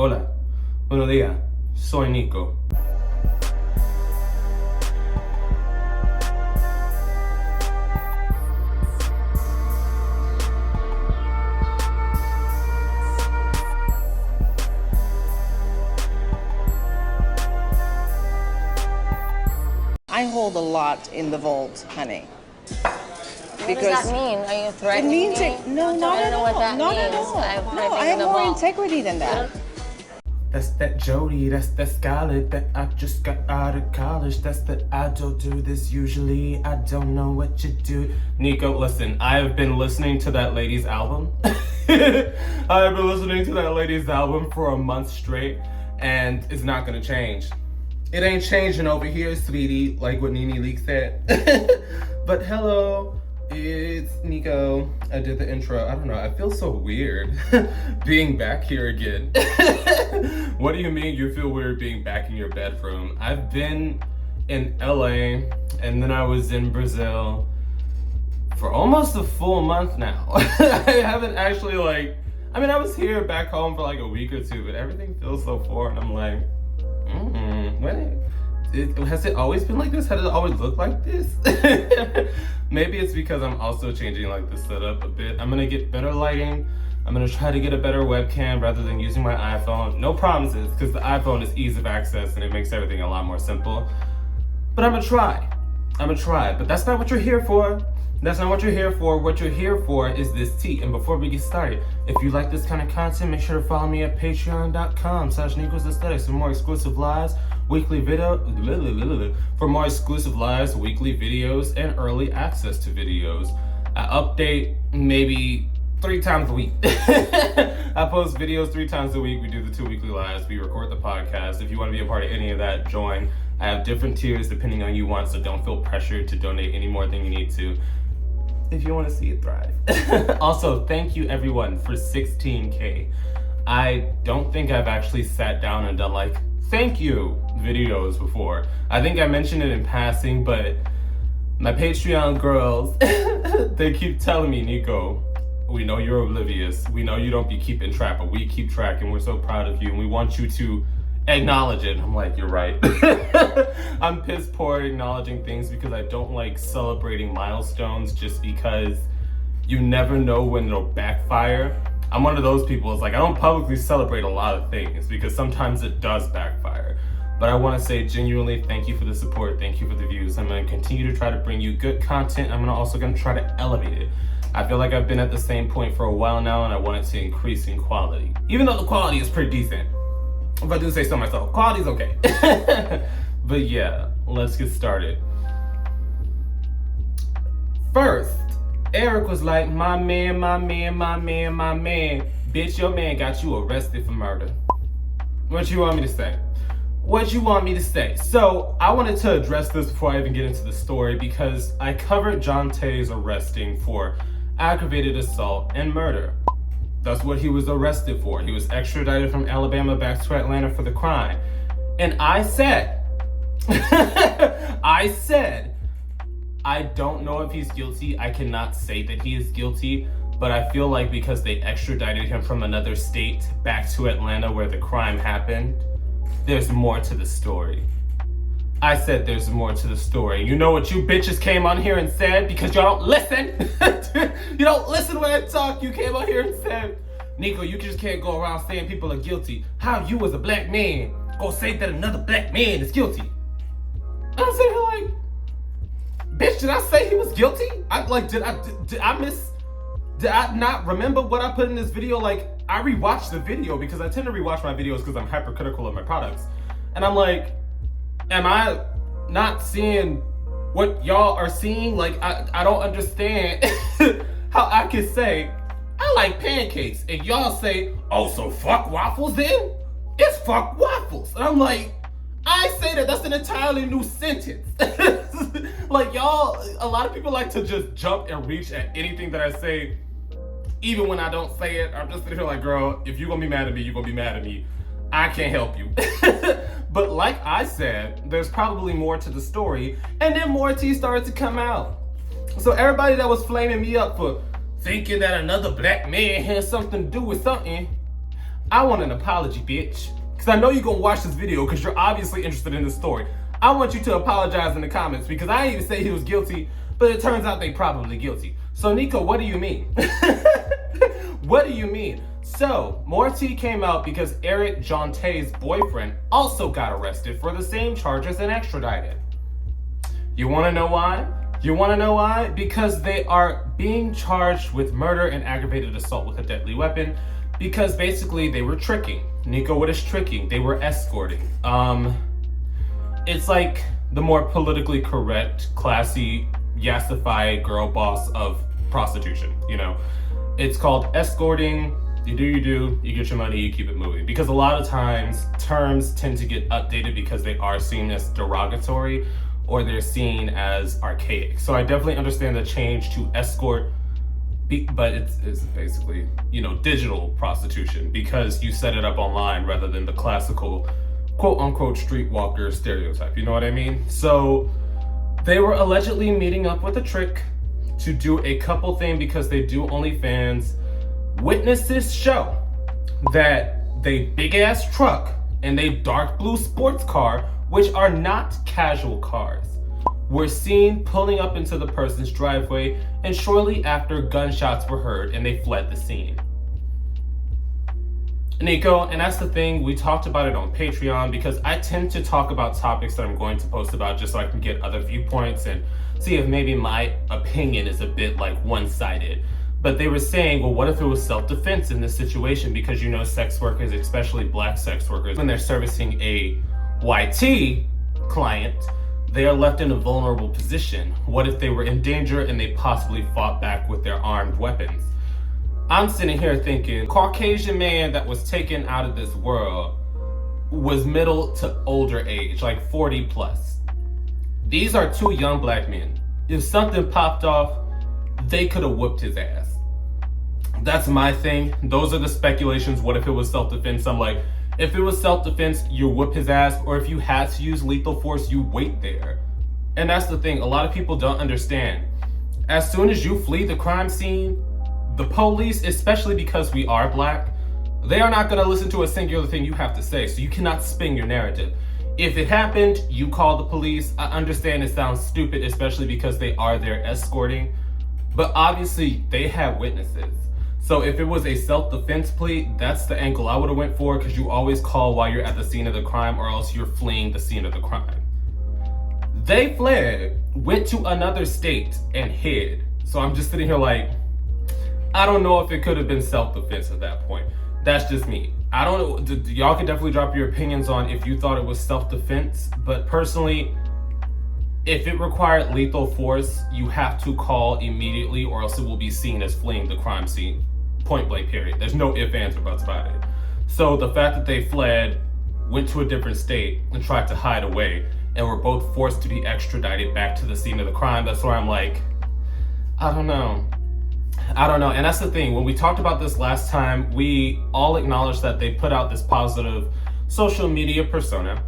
Hola, buenos días, soy Nico. I hold a lot in the vault, honey. What does that mean? Are you threatening It means me? it. No, I not don't at know all. what that Not means. at all. I I have more integrity than that. That's that Jody, that's that Scarlett that I just got out of college. That's that I don't do this usually. I don't know what you do. Nico, listen, I have been listening to that lady's album. I have been listening to that lady's album for a month straight, and it's not gonna change. It ain't changing over here, sweetie, like what Nene Leak said. But hello, it's Nico. I did the intro. I don't know, I feel so weird being back here again. What do you mean you feel weird being back in your bedroom? I've been in LA and then I was in Brazil for almost a full month now. I haven't actually I was here back home for like a week or two, but everything feels so foreign. I'm like, has it always been like this? Has it always looked like this? Maybe it's because I'm also changing like the setup a bit. I'm gonna get better lighting. I'm gonna try to get a better webcam rather than using my iPhone. No promises, because the iPhone is ease of access and it makes everything a lot more simple. But I'm gonna try. But that's not what you're here for. That's not what you're here for. What you're here for is this tea. And before we get started, if you like this kind of content, make sure to follow me at patreon.com/Nicosaesthetics for more exclusive lives, weekly videos, and early access to videos. I update maybe 3 times a week. I post videos 3 times a week. We do the 2 weekly lives. We record the podcast. If you want to be a part of any of that, join. I have different tiers depending on you want, so don't feel pressured to donate any more than you need to if you want to see it thrive. Also, thank you everyone for 16K. I don't think I've actually sat down and done like thank you videos before. I think I mentioned it in passing, but my Patreon girls, they keep telling me, Nico, we know you're oblivious. We know you don't be keeping track, but we keep track and we're so proud of you and we want you to acknowledge it. I'm like, you're right. I'm piss poor at acknowledging things because I don't like celebrating milestones just because you never know when it'll backfire. I'm one of those people, it's like I don't publicly celebrate a lot of things because sometimes it does backfire. But I want to say genuinely thank you for the support, thank you for the views. I'm going to continue to try to bring you good content. I'm also going to try to elevate it. I feel like I've been at the same point for a while now and I want it to increase in quality. Even though the quality is pretty decent. If I do say so myself, quality's okay. But yeah, let's get started. First, Eric was like, my man. Bitch, your man got you arrested for murder. What you want me to say? So, I wanted to address this before I even get into the story because I covered Johntae's arresting for aggravated assault and murder. That's what he was arrested for. He was extradited from Alabama back to Atlanta for the crime. And I said, I don't know if he's guilty. I cannot say that he is guilty, but I feel like because they extradited him from another state back to Atlanta where the crime happened, there's more to the story. I said there's more to the story. You know what you bitches came on here and said because y'all don't listen. You don't listen when I talk. You came on here and said, Nico, you just can't go around saying people are guilty. How you as a black man go say that another black man is guilty? I'm sitting here like, bitch, did I say he was guilty? Did I not remember what I put in this video? Like, I rewatched the video because I tend to rewatch my videos because I'm hypercritical of my products. And I'm like, am I not seeing what y'all are seeing? Like, I don't understand how I can say, I like pancakes, and y'all say, oh, so fuck waffles then? It's fuck waffles. And I'm like, I say that's an entirely new sentence. Like, y'all, a lot of people like to just jump and reach at anything that I say, even when I don't say it. I'm just sitting here like, girl, if you're gonna be mad at me, you're gonna be mad at me. I can't help you. But like I said, there's probably more to the story, and then more tea started to come out. So everybody that was flaming me up for thinking that another black man had something to do with something, I want an apology, bitch. Because I know you're going to watch this video because you're obviously interested in the story. I want you to apologize in the comments because I didn't even say he was guilty, but it turns out they probably guilty. So Nico, what do you mean? What do you mean? So, more tea came out because Eric Johntae's boyfriend also got arrested for the same charges and extradited. You want to know why? You want to know why? Because they are being charged with murder and aggravated assault with a deadly weapon because basically they were tricking. Nico, what is tricking? They were escorting. It's like the more politically correct, classy, yassified girl boss of prostitution, you know? It's called escorting. You do, you get your money, you keep it moving. Because a lot of times, terms tend to get updated because they are seen as derogatory or they're seen as archaic. So I definitely understand the change to escort, but it's basically, you know, digital prostitution because you set it up online rather than the classical quote-unquote streetwalker stereotype, you know what I mean? So they were allegedly meeting up with a trick to do a couple thing because they do OnlyFans. Witnesses show that they big ass truck and they dark blue sports car, which are not casual cars, were seen pulling up into the person's driveway, and shortly after gunshots were heard and they fled the scene. Nico, and that's the thing, we talked about it on Patreon because I tend to talk about topics that I'm going to post about just so I can get other viewpoints and see if maybe my opinion is a bit like one-sided. But they were saying, well, what if it was self-defense in this situation? Because you know, sex workers, especially black sex workers, when they're servicing a YT client, they are left in a vulnerable position. What if they were in danger and they possibly fought back with their armed weapons? I'm sitting here thinking, Caucasian man that was taken out of this world was middle to older age, like 40 plus. These are two young black men. If something popped off, they could have whooped his ass. That's my thing. Those are the speculations. What if it was self-defense? I'm like, if it was self-defense, you whoop his ass, or if you had to use lethal force, you wait there. And that's the thing, a lot of people don't understand. As soon as you flee the crime scene, the police, especially because we are black, they are not gonna listen to a singular thing you have to say, so you cannot spin your narrative. If it happened, you call the police. I understand it sounds stupid, especially because they are there escorting, but obviously they have witnesses. So if it was a self-defense plea, that's the angle I would have went for, because you always call while you're at the scene of the crime or else you're fleeing the scene of the crime. They fled, went to another state and hid. So I'm just sitting here like, I don't know if it could have been self-defense at that point. That's just me. I don't know, y'all can definitely drop your opinions on if you thought it was self-defense, but personally, if it required lethal force, you have to call immediately or else it will be seen as fleeing the crime scene. Point blank, period. There's no ifs, ands, or buts about it. So the fact that they fled, went to a different state, and tried to hide away, and were both forced to be extradited back to the scene of the crime, that's where I'm like, I don't know. And that's the thing, when we talked about this last time, we all acknowledged that they put out this positive social media persona.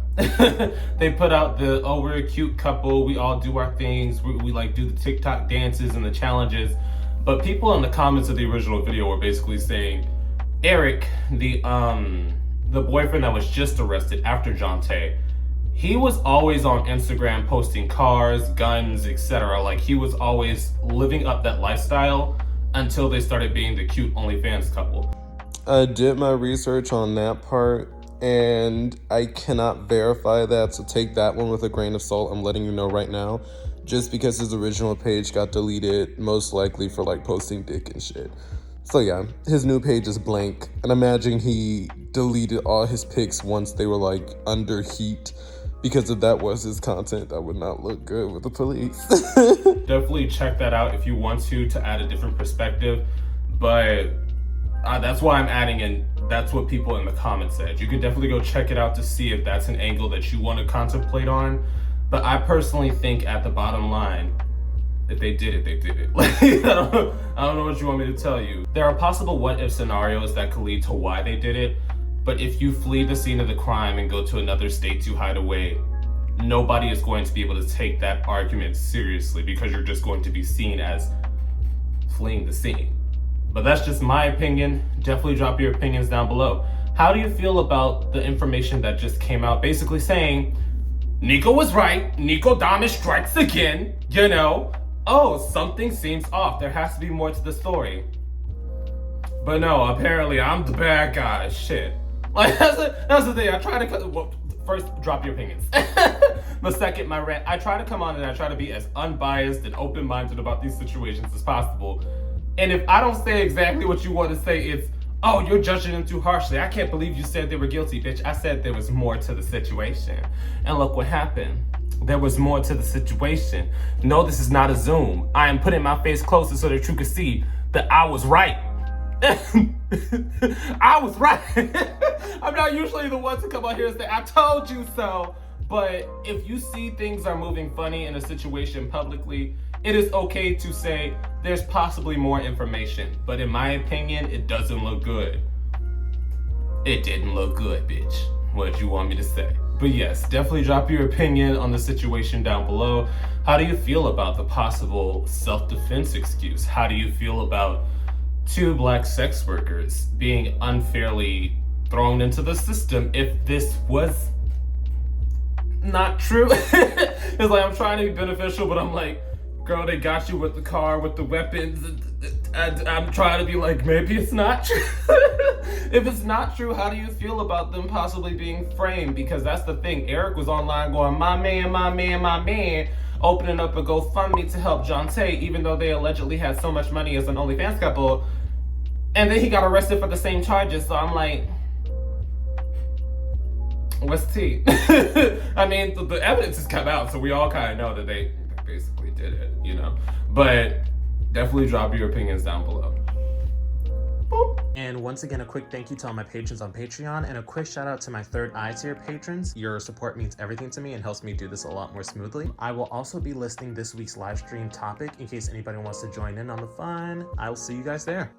They put out the, oh, we're a cute couple, we all do our things, we like do the TikTok dances and the challenges. But people in the comments of the original video were basically saying, Eric, the boyfriend that was just arrested after Johntae, he was always on Instagram posting cars, guns, etc. Like, he was always living up that lifestyle until they started being the cute OnlyFans couple. I did my research on that part, and I cannot verify that, so take that one with a grain of salt. I'm letting you know right now. Just because his original page got deleted, most likely for like posting dick and shit. So yeah, his new page is blank. And imagine he deleted all his pics once they were like under heat. Because if that was his content, that would not look good with the police. Definitely check that out if you want to add a different perspective. But that's why I'm adding in, that's what people in the comments said. You can definitely go check it out to see if that's an angle that you want to contemplate on. But I personally think at the bottom line, if they did it, they did it. Like, I don't know what you want me to tell you. There are possible what-if scenarios that could lead to why they did it. But if you flee the scene of the crime and go to another state to hide away, nobody is going to be able to take that argument seriously because you're just going to be seen as fleeing the scene. But that's just my opinion. Definitely drop your opinions down below. How do you feel about the information that just came out basically saying Nico was right, Nico Damisch strikes again, you know? Oh, something seems off. There has to be more to the story. But no, apparently I'm the bad guy. Shit. Like, that's the thing. I try to... Well, first, drop your opinions. But second, my rant. I try to come on and I try to be as unbiased and open-minded about these situations as possible. And if I don't say exactly what you want to say, it's, oh, you're judging them too harshly. I can't believe you said they were guilty, bitch. I said there was more to the situation. And look what happened. There was more to the situation. No, this is not a Zoom. I am putting my face closer so that you can see that I was right. I was right. I'm not usually the one to come out here and say, I told you so. But if you see things are moving funny in a situation publicly, it is okay to say there's possibly more information. But in my opinion, it doesn't look good. It didn't look good, bitch. What did you want me to say? But yes, definitely drop your opinion on the situation down below. How do you feel about the possible self-defense excuse? How do you feel about 2 black sex workers being unfairly thrown into the system if this was not true? It's like, I'm trying to be beneficial, but I'm like, girl, they got you with the car, with the weapons, and I'm trying to be like, maybe it's not true. If it's not true, how do you feel about them possibly being framed? Because that's the thing. Eric was online going, my man, opening up a GoFundMe to help Johntae, even though they allegedly had so much money as an OnlyFans couple. And then he got arrested for the same charges. So I'm like, what's tea? I mean, the evidence has come out, so we all kind of know that they basically did it, you know? But definitely drop your opinions down below. Boop. And once again, a quick thank you to all my patrons on Patreon, and a quick shout out to my 3rd tier patrons. Your support means everything to me and helps me do this a lot more smoothly. I will also be listing this week's live stream topic in case anybody wants to join in on the fun. I will see you guys there.